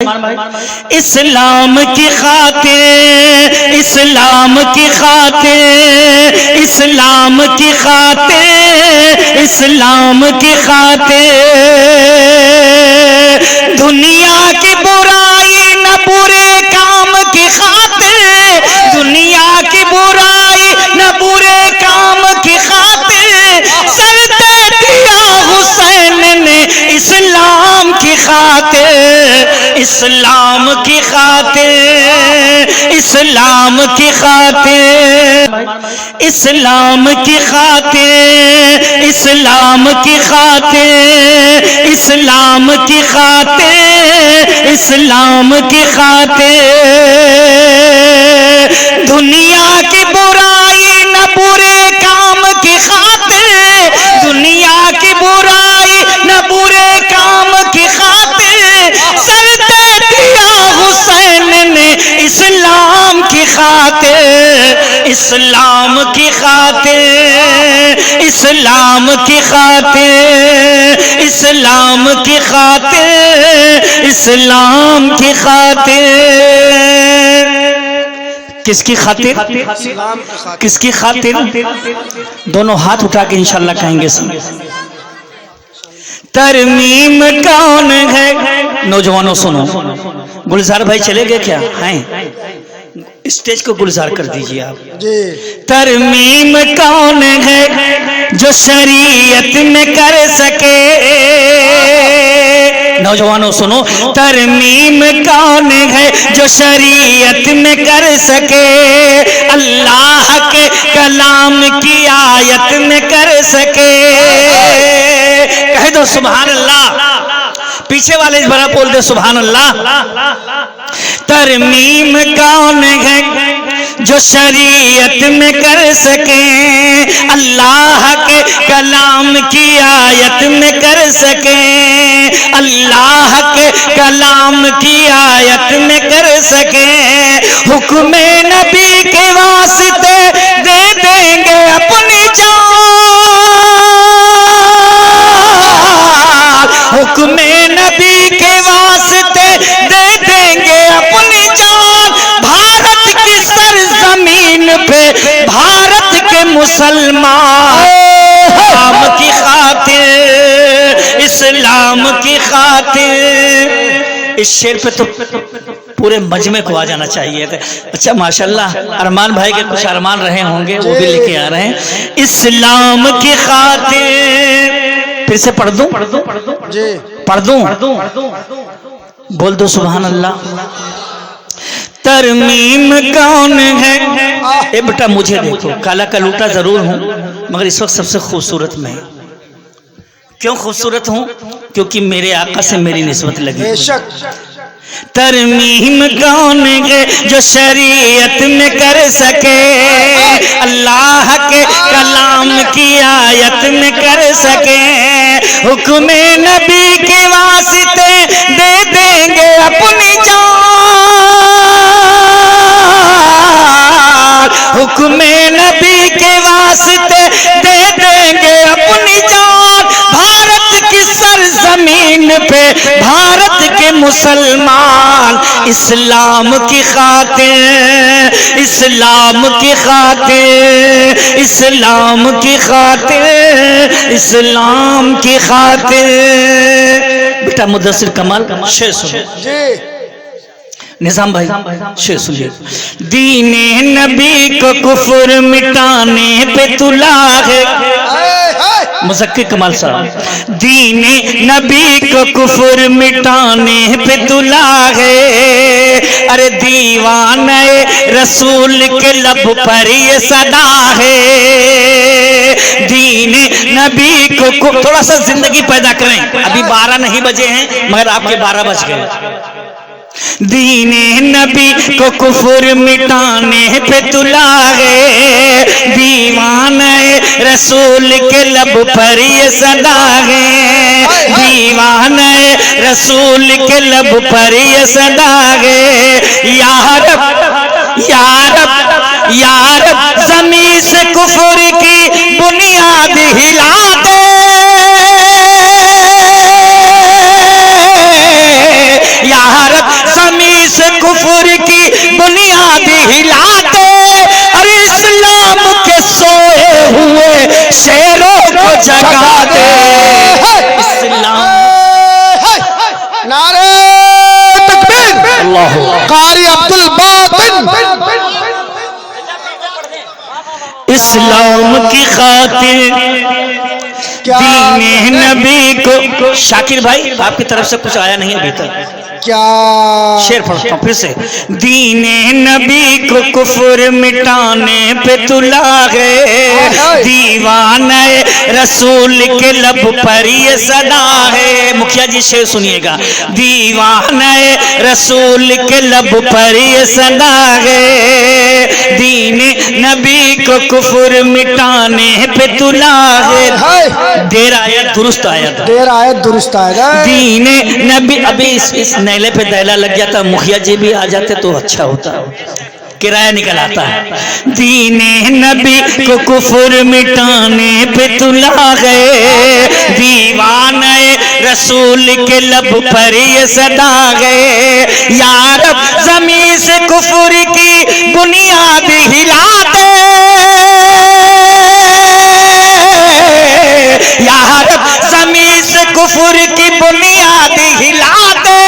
اسلام کی خاطر، اسلام کی خاطر، اسلام کی خاطر، اسلام کی خاطر دنیا کی برائی نہ برے کام کی خاطر، دنیا کی برائی نہ برے کام کی خاطر سر دے دیا حسین نے اسلام کی خاطر، اسلام کی خاطر، اسلام کی خاطر، اسلام کی خاطر، اسلام کی خاطر، اسلام کی خاطر، اسلام کی خاطر دنیا کی برائی نہ برے کام کی خاطر، دنیا کی برائی نہ برے کام کی خاطر سر دے دیا حسین نے اسلام کی خاطر، اسلام کی خاطر، اسلام کی خاطر، اسلام کی خاطر، اسلام کی خاطر کس کی خاطر؟ کس کی خاطر؟ دونوں ہاتھ اٹھا کے انشاءاللہ کہیں گے ترمیم کون ہے؟ نوجوانوں سنو، گلزار بھائی چلے گئے کیا ہیں؟ اسٹیج کو گلزار کر دیجئے آپ۔ ترمیم کون ہے جو شریعت میں کر سکے؟ نوجوانوں سنو، ترمیم کون ہے جو شریعت میں کر سکے؟ اللہ کے کلام کی آیت میں کر سکے؟ کہہ دو سبحان اللہ، پیچھے والے بڑا بول دے سبحان اللہ۔ ترمیم کون ہے جو شریعت میں کر سکے؟ اللہ کے کلام کی آیت میں کر سکے، اللہ کے کلام کی آیت میں کر سکے، حکم نبی کے واسطے دے دیں گے اپنی جان، حکم نبی کے واسطے دے دیں گے اپنی جان، بھارت کی سرزمین پہ بھارت کے مسلمان اسلام کی خاطر، اسلام کی خاطر۔ اس شعر پہ تو پورے مجمع کو آ جانا چاہیے تھا۔ اچھا ماشاءاللہ ارمان بھائی کے کچھ ارمان رہے ہوں گے، وہ بھی لے کے آ رہے ہیں۔ اسلام کی خاطر، پھر سے پڑھ دوں پڑھ دوں بول دو سبحان اللہ۔ ترمیم کون ہے؟ اے بیٹا مجھے دیکھو، کالا کلوٹا ضرور ہوں مگر اس وقت سب سے خوبصورت میں۔ کیوں خوبصورت ہوں؟ کیونکہ میرے آقا سے میری نسبت لگی۔ ترمیم کون ہے جو شریعت میں کر سکے؟ اللہ کے کلام کی آیت میں کر سکے، حکم نبی کے واسطے دے دیں گے اپنی جان، حکم نبی کے واسطے دے دیں گے اپنی جان، بھارت کی سرزمین پہ بھارت کے مسلمان اسلام کی خاطر، اسلام کی خاطر، اسلام کی خاطر، اسلام کی خاطر۔ بیٹا مدثر کمال شعر سنو، نظام بھائی شعر سنیے۔ دین نبی کو کفر مٹانے پہ تلا ہے، مذکر کمال صاحب، دین نبی کو کفر مٹانے پہ تلا ہے، ارے دیوانے رسول کے لب پر یہ صدا ہے، دین نبی کو تھوڑا سا زندگی پیدا کریں، ابھی 12 نہیں بجے ہیں مگر آپ کے 12 بج گئے۔ دین نبی کو کفر مٹانے پہ تلا ہے، دیوانے رسول کے لب پر یہ صدا ہے، دیوانے رسول کے لب پر یہ صدا ہے، یا رب یا رب یا رب زمین سے کفر کی بنیاد ہلا دے، یا رب جگا دے اسلام. نعرہ تکبیر. قاری عبد الباطن. اسلام کی خاطر دین نبی کو. شاکر بھائی آپ کی طرف سے کچھ آیا نہیں ابھی تک. کیا شعر پڑھتا ہوں پھر سے. دین نبی کو کفر مٹانے پہ تلا گئے, دیوانہ رسول کے لب پر یہ صدا ہے. مکھیا جی شعر سنیے گا. دیوانہ رسول کے لب پر یہ صدا ہے, دین نبی کو کفر مٹانے پہ تلا ہے. دیر آیت درست آیت, دیر آیت درست آیت. دین نبی. ابھی اس نیلے پہ دیلا لگ جاتا, مکھیا جی بھی آ جاتے تو اچھا ہوتا, کرایہ نکل آتا ہے. دین نبی کو کفر مٹانے پہ تلا گئے, دیوانہ رسول کے لب پر یہ صدا گئے. یا رب زمین سے کفر کی بنیاد ہلا دے, یا رب زمین سے کفر کی بنیاد ہلا دے,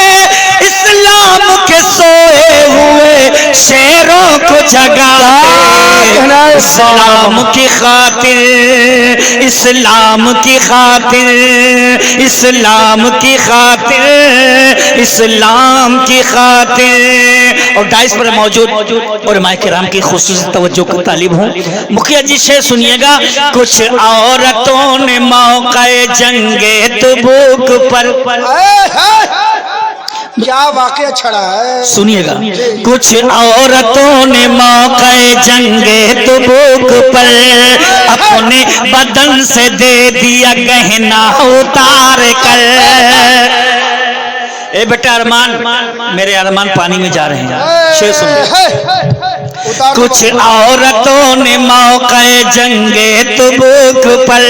اسلام کے سوئے ہوئے شیروں کو جگا دے. اسلام کی خاطر, اسلام کی خاطر, اسلام کی خاطر, اسلام کی خاطر. اور ڈائس پر موجود علماء کرام کی خصوصی توجہ کو طالب ہوں. مکھیا جی شعر سنیے گا. کچھ عورتوں نے موقع جنگ تبوک پر. کیا واقعہ چھڑا ہے, سنیے گا. کچھ عورتوں نے موقع جنگ تبوک پر اپنے بدن سے دے دیا گہنا اتار کر. اے بیٹا ارمان, میرے ارمان پانی میں جا رہے ہیں. شعر سنیے. کچھ عورتوں نے موقع جنگ تبوک پر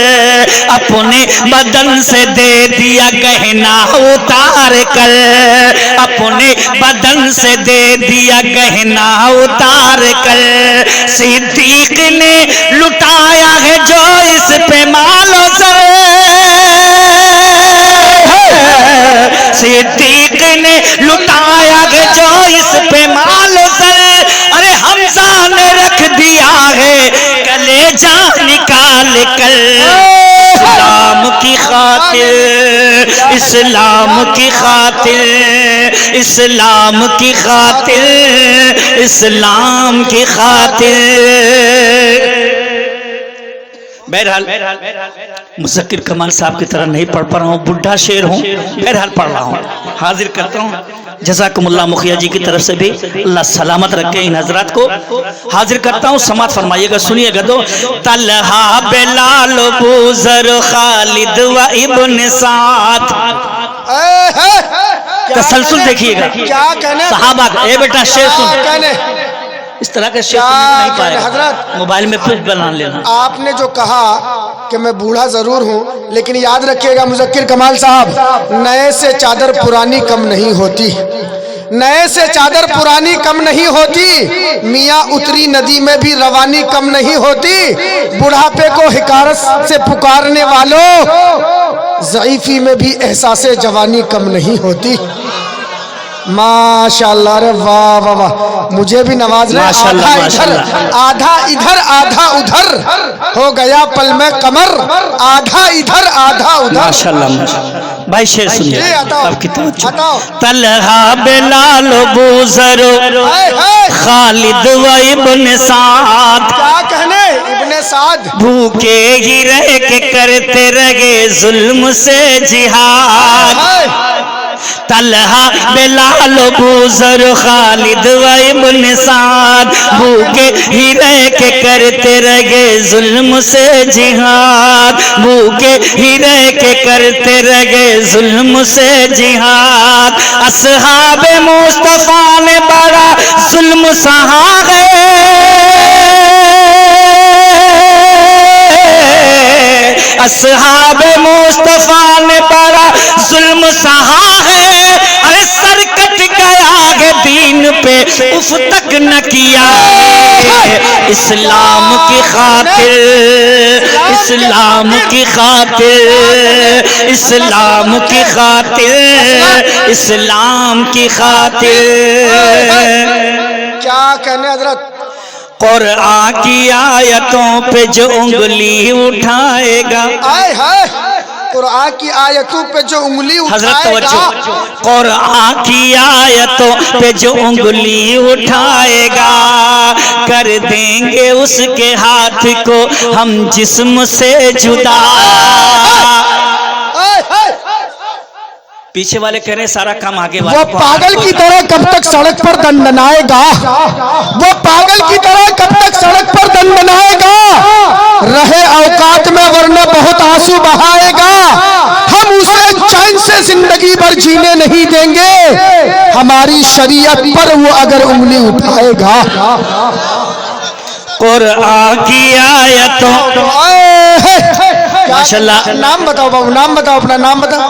اپنے بدن سے دے دیا گہنا اتار کر, اپنے بدن سے دے دیا گہنا اتار کر. صدیق نے لٹایا ہے جو اس پہ مال و زر, صدیق نے لٹایا ہے جو اس پہ مال و زر. ارے حمزہ نے رکھ دیا ہے کلیجہ نکال کر. اسلام کی خاطر, اسلام کی خاطر, اسلام کی خاطر, اسلام کی خاطر. بہرحال مذکر کمال صاحب کی طرح نہیں پڑھ رہا ہوں, بڈھا شعر ہوں, بہرحال پڑھ رہا ہوں, حاضر کرتا ہوں. جزاکم اللہ مکھیا جی کی طرف سے بھی اللہ سلامت رکھے ان حضرات کو. حاضر کرتا ہوں, سماعت فرمائیے گا, سنیے گا. تو طلحہ بلال بوذر خالد و ابن سعد, تسلسل دیکھیے گا. صحابہ کا. اے بیٹا شعر سن, اس طرح کا شعر نہیں پائے حضرت, موبائل میں کچھ بنا لینا. آپ نے جو کہا کہ میں بوڑھا ضرور ہوں, لیکن یاد رکھیے گا مذکر کمال صاحب, نئے سے چادر پرانی کم نہیں ہوتی, نئے سے چادر پرانی کم نہیں ہوتی. میاں اتری ندی میں بھی روانی کم نہیں ہوتی. بڑھاپے کو حکارت سے پکارنے والوں, ضعیفی میں بھی احساس جوانی کم نہیں ہوتی. ماشاءاللہ. ارے واہ واہ واہ, مجھے بھی نواز رہے. آدھا ادھر آدھا ادھر ہو گیا پل میں قمر, آدھا ادھر آدھا ادھر. ماشاءاللہ بھائی شعر سنیے آپ کی توجہ. طلحہ بلال بوذر خالد و ابن سعد, کیا کہنے ابن سعد, بھوکے ہی رہ کے کرتے رہے ظلم سے جہاد. طلحہ بلال بوذر خالد و ابن سعد, بھوکے ہی رہ کے کرتے رہے ظلم سے جہاد, بھوکے ہی رہ کے کرتے رہے ظلم سے جہاد. اصحاب مصطفیٰ نے بڑا ظلم سہا ہے, اصحاب مصطفیٰ نے بڑا ظلم سہا ہے. ارے سر کٹ گیا ہے دین پہ اف تک نہ کیا ہے, اسلام کی خاطر، اسلام کی خاطر، اسلام کی خاطر، اسلام کی خاطر. کیا کہنے حضرت. قرآن کی آیتوں پہ جو انگلی اٹھائے گا، آئے ہائے، قرآن کی آیتوں پہ جو انگلی حضرت اٹھائے گا. توجہ، قرآن کی آیتوں پہ جو انگلی اٹھائے گا، کر دیں گے اس کے ہاتھ کو ہم جسم سے جدا. پیچھے والے کہہ رہے سارا کام آگے وہ پاگل کی طرح کب تک سڑک پر دندنائے گا، وہ پاگل کی طرح کب تک سڑک پر دندنائے گا، رہے اوقات میں ورنہ بہت آنسو بہائے گا. ہم اسے چین سے زندگی بھر جینے نہیں دیں گے، ہماری شریعت پر وہ اگر انگلی اٹھائے گا. قرآن کی آیتوں. ماشاءاللہ. نام بتاؤ بابو، نام بتاؤ، اپنا نام بتاؤ.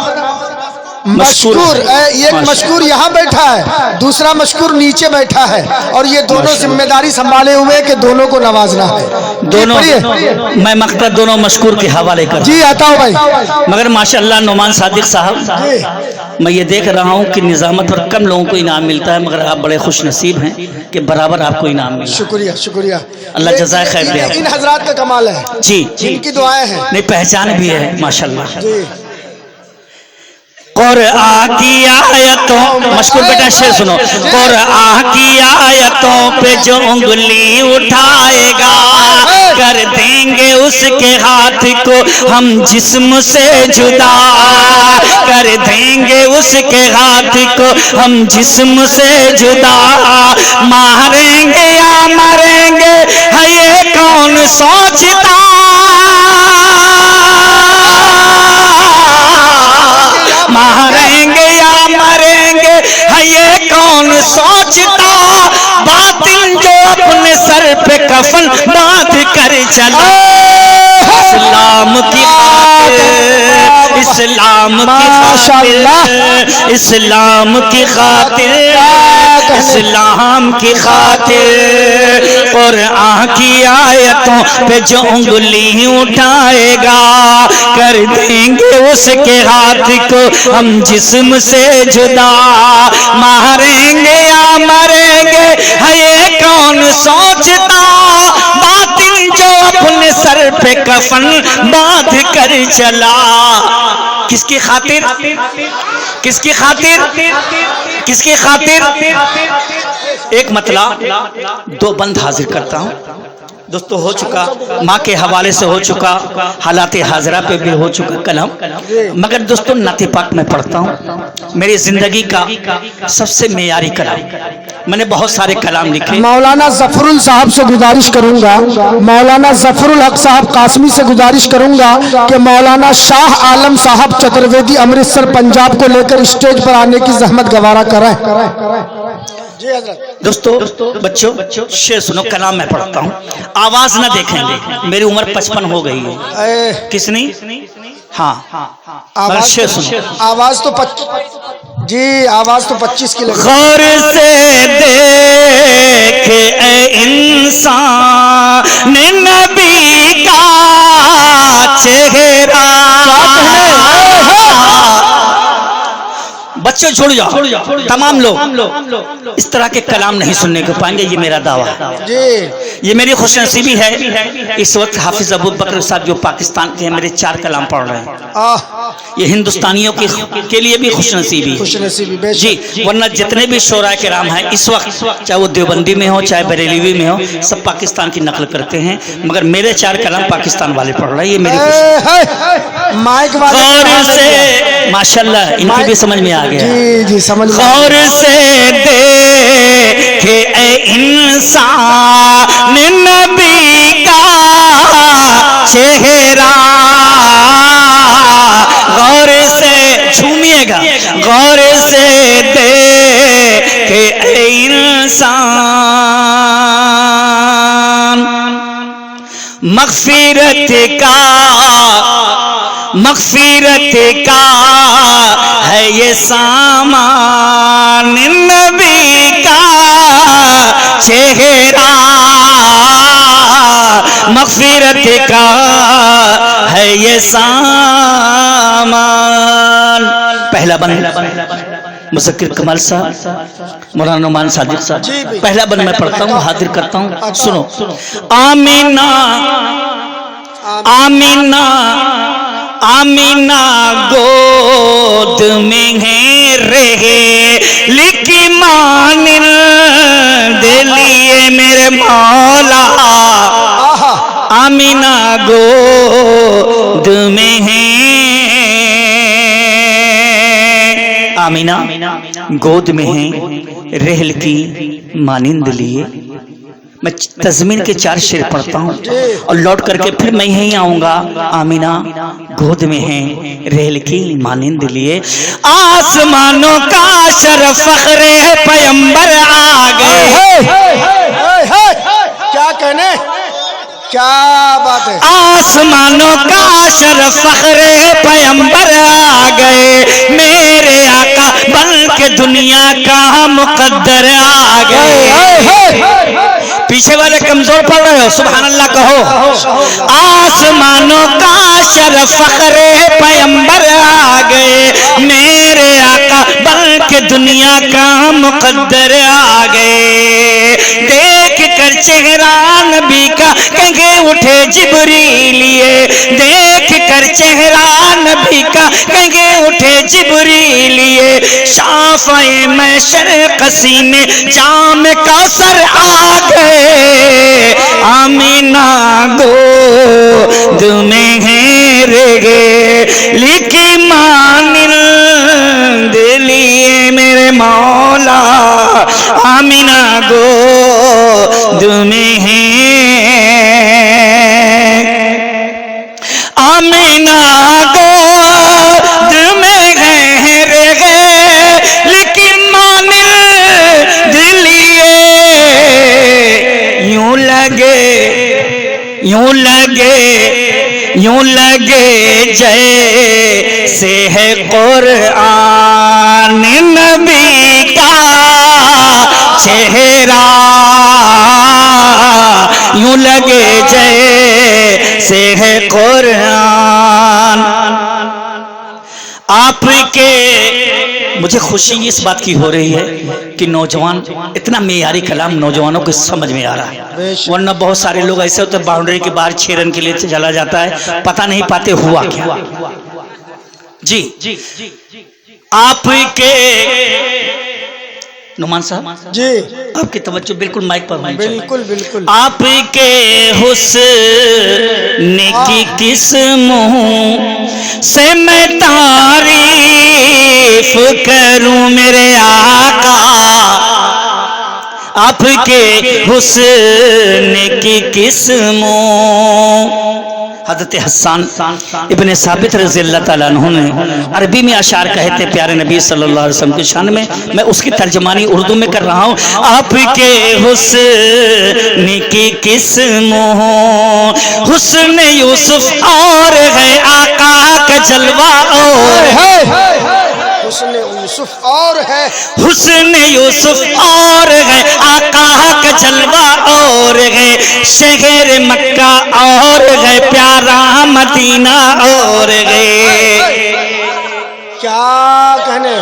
مشکور. ایک مشکور یہاں بیٹھا ہے، دوسرا مشکور نیچے بیٹھا ہے، اور یہ دونوں ذمہ داری سنبھالے ہوئے کہ دونوں کو نوازنا ہے. دونوں میں مقطع دونوں مشکور کے حوالے کر. جی آتا ہوں بھائی. مگر ماشاءاللہ نعمان صادق صاحب، میں یہ دیکھ رہا ہوں کہ نظامت پر کم لوگوں کو انعام ملتا ہے، مگر آپ بڑے خوش نصیب ہیں کہ برابر آپ کو انعام ملا. شکریہ شکریہ. اللہ جزائے خیر دے. ان حضرات کا کمال ہے جی ان کی دعائیں ہیں. نہیں، پہچان بھی ہے ماشاءاللہ. جی. قرآن کی آیتوں، مشکور بیٹا شعر سنو. قرآن کی آیتوں پہ جو انگلی اٹھائے گا، کر دیں گے اس کے ہاتھ کو ہم جسم سے جدا، کر دیں گے اس کے ہاتھ کو ہم جسم سے جدا. ماریں گے یا مریں گے ہے یہ کون سوچتا، ماریں گے یا مریں گے ہے یہ کون سوچتا، باطل جو اپنے سر پہ کفن باندھ کر چلا. اسلام کی خاطر، اسلام کی خاطر، اسلام کی خاطر، اسلام کی خاطر. قرآن کی آیتوں پہ جو انگلی اٹھائے گا، کر دیں گے اس کے ہاتھ کو ہم جسم سے جدا. ماریں گے یا مریں گے ہے یہ کون سوچتا، باطل جو اپنے سر پہ کفن باندھ کر چلا. کس کی خاطر، کس کی خاطر، کس کی خاطر؟ ایک مطلب دو بند حاضر کرتا ہوں دوستو. ہو چکا ماں کے حوالے سے، ہو چکا حالات حاضرہ پہ بھی ہو چکا کلام، مگر دوستو نعت پاک میں پڑھتا ہوں. میری زندگی کا سب سے معیاری کلام. میں نے بہت سارے کلام لکھے. مولانا ظفر صاحب سے گزارش کروں گا، مولانا ظفر الحق صاحب قاسمی سے گزارش کروں گا کہ مولانا شاہ عالم صاحب چترویدی امرتسر پنجاب کو لے کر اسٹیج پر آنے کی زحمت گوارا کریں. دوستو بچوں شعر سنو، کلام میں پڑھتا ہوں. آواز نہ دیکھیں گے، میری عمر 55 ہو گئی ہے. کس نے؟ ہاں شعر سنو. آواز تو جی آواز تو 25 کی لگی. غور سے دیکھ اے انسان نبی کا چہرہ. بچوں چھوڑ جاؤ، تمام لوگ اس طرح کے کلام نہیں سننے کو پائیں گے، یہ میرا دعویٰ ہے. یہ میری خوش نصیبی ہے. اس وقت حافظ ابو بکر صاحب جو پاکستان کے ہیں، میرے 4 کلام پڑھ رہے ہیں. یہ ہندوستانیوں کے لیے بھی خوش نصیبی ہے جی. ورنہ جتنے بھی شعراء کرام ہیں اس وقت، چاہے وہ دیوبندی میں ہو چاہے بریلوی میں ہو، سب پاکستان کی نقل کرتے ہیں، مگر میرے 4 کلام پاکستان والے پڑھ رہے ہیں. یہ میری خوش ماشاءاللہ ان کی بھی سمجھ میں آ گیا. جی سمجھ. غور سے دیکھے اے انسان نبی کا چہرہ، غور سے جھومیے گا. غور سے دیکھے اے انسان، مغفرت کا ہے یہ سامان، نبی کا چہرہ. مغفرت کا ہے یہ سامان. پہلا بند مذکر کمال صاحب، مولانا نعمان صادق صاحب، پہلا بند میں پڑھتا ہوں، حاضر کرتا ہوں، سنو. آمینہ آمینہ آمینہ گود میں ہے رہے لکی مانند لیے میرے مولا. آمینہ گود میں ہے، آمینہ گود میں ہے رحل کی مانند لیے. میں تضمین کے 4 شعر پڑھتا ہوں اور لوٹ کر کے پھر میں یہیں آؤں گا. آمینہ گود میں ہے رحل کی مانند لیے. آسمانوں کا شرف فخر پیمبر آ گئے. کیا کہنے، کیا بات ہے. آسمانوں کا شرف فخر پیمبر آ گئے. میرے آقا بن کے دنیا کا مقدر آ گئے. پیچھے والے کمزور پڑھ رہے ہو، سبحان اللہ کہو. آسمانوں کا شرف فخر پیمبر آ گئے. میرے آقا بن کے دنیا کا مقدر آ گئے. دیکھ کر چہرہ نبی کا کنگے اٹھے جبریلیے. دیکھ کر چہرہ نبی کا کنگے اٹھے جبریلیے. شافع محشر قسیمے جام کوثر آ گئے. آمینہ گود میں ہے رہے لکی مانند لیے میرے مولا. آمینہ گود میں ہے، آمینہ گود میں ہے رہے لکی مانند لیے. یوں لگے جیسے ہے قرآن نبی کا چہرہ. یوں لگے جیسے ہے قرآن. آپ کے، مجھے خوشی اس بات کی ہو رہی ہے کہ نوجوان اتنا معیاری کلام نوجوانوں کو سمجھ میں آ رہا ہے. ورنہ بہت سارے لوگ ایسے ہوتے ہیں باؤنڈری کے باہر 6 رن کے لیے چلا جاتا ہے، پتہ نہیں پاتے ہوا کیا. جی آپ کے نعمان صاحب جی، آپ کی توجہ بالکل مائک پر ہونی چاہیے. بالکل بالکل. آپ کے حسن کی قسموں سے میں تعریف کروں میرے آقا. آپ کے حسن کی قسموں. حضرت حسان ابن ثابت رضی اللہ تعالیٰ عنہ نے عربی میں اشعار کہتے پیارے نبی صلی اللہ علیہ وسلم کی شان میں اس کی ترجمانی اردو میں کر رہا ہوں. آپ کے حسن کی قسموں، حسن یوسف اور ہے آقا کا جلوہ اور ہے. حسن یوسف اور ہے، حسن یوسف اور ہے آقا کا جلوہ اور ہے. شہر مکہ اور ہے پیارا مدینہ اور ہے. کیا کہنے.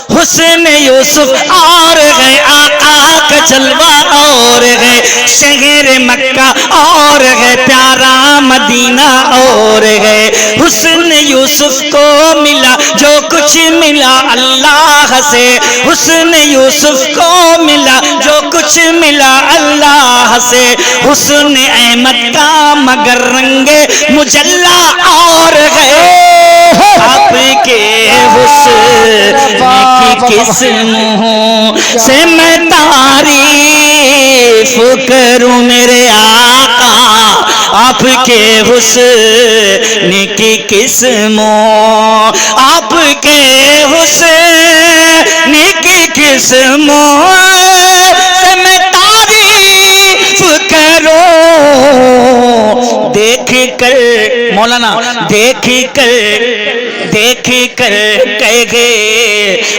حسن یوسف اور ہے آقا کا جلوہ اور ہے. شہر مکہ اور ہے پیارا مدینہ اور ہے. حسن یوسف کو ملا جو کچھ ملا اللہ سے. حسن یوسف کو ملا جو کچھ ملا اللہ سے. حسن احمد کا مگر رنگ مجلا اور ہے. آپ کے حسن کی قسموں سے میں تعریف کروں میرے آقا. آپ کے حسن کی قسموں، آپ کے حسن کی قسموں سے میں تعریف کروں. دیکھ کر مولانا دیکھ کر کہے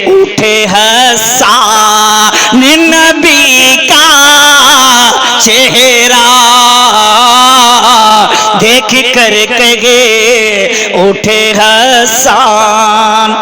اٹھے حسان نبی کا چہرہ. دیکھ کر کہے اٹھے حسان